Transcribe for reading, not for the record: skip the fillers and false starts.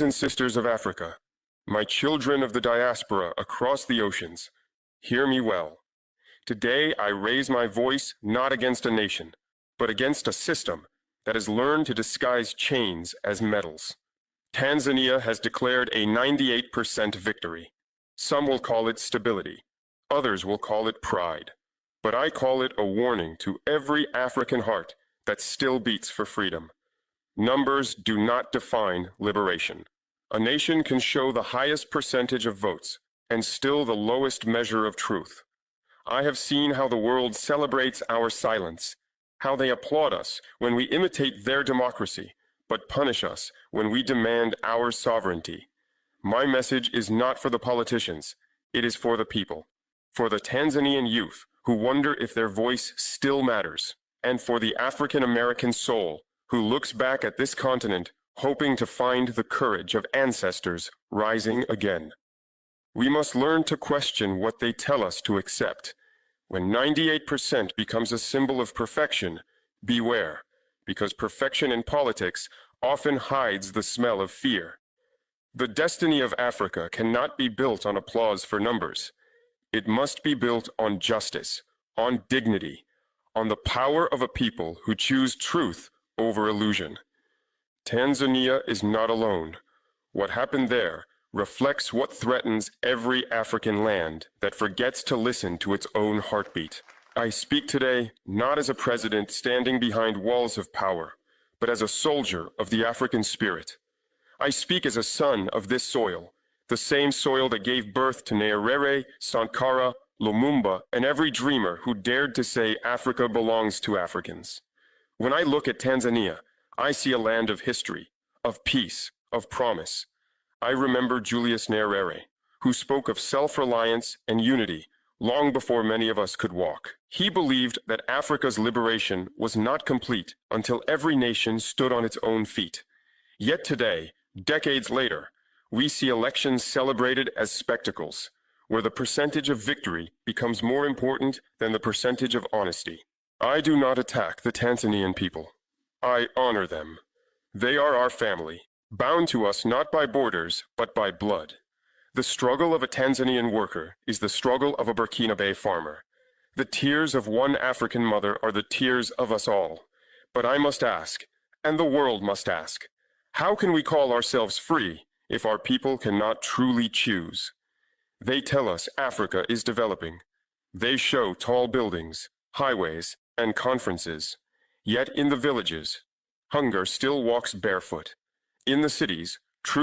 and sisters of Africa, my children of the diaspora across the oceans, hear me well. Today I raise my voice not against a nation, but against a system that has learned to disguise chains as medals. Tanzania has declared a 98% victory. Some will call it stability. Others will call it pride. But I call it a warning to every African heart that still beats for freedom. Numbers do not define liberation. A nation can show the highest percentage of votes and still the lowest measure of truth. I have seen how the world celebrates our silence, how they applaud us when we imitate their democracy, but punish us when we demand our sovereignty. My message is not for the politicians, it is for the people, for the Tanzanian youth who wonder if their voice still matters, and for the African American soul who looks back at this continent hoping to find the courage of ancestors rising again. We must learn to question what they tell us to accept. When 98% becomes a symbol of perfection, beware, because perfection in politics often hides the smell of fear. The destiny of Africa cannot be built on applause for numbers. It must be built on justice, on dignity, on the power of a people who choose truth over illusion. Tanzania is not alone. What happened there reflects what threatens every African land that forgets to listen to its own heartbeat. I speak today not as a president standing behind walls of power, but as a soldier of the African spirit. I speak as a son of this soil, the same soil that gave birth to Nyerere, Sankara, Lumumba, and every dreamer who dared to say Africa belongs to Africans. When I look at Tanzania, I see a land of history, of peace, of promise. I remember Julius Nyerere, who spoke of self-reliance and unity long before many of us could walk. He believed that Africa's liberation was not complete until every nation stood on its own feet. Yet today, decades later, we see elections celebrated as spectacles, where the percentage of victory becomes more important than the percentage of honesty. I do not attack the Tanzanian people. I honor them. They are our family, bound to us not by borders, but by blood. The struggle of a Tanzanian worker is the struggle of a Burkinabe farmer. The tears of one African mother are the tears of us all. But I must ask, and the world must ask, how can we call ourselves free if our people cannot truly choose? They tell us Africa is developing. They show tall buildings, highways, and conferences. Yet in the villages, hunger still walks barefoot. In the cities,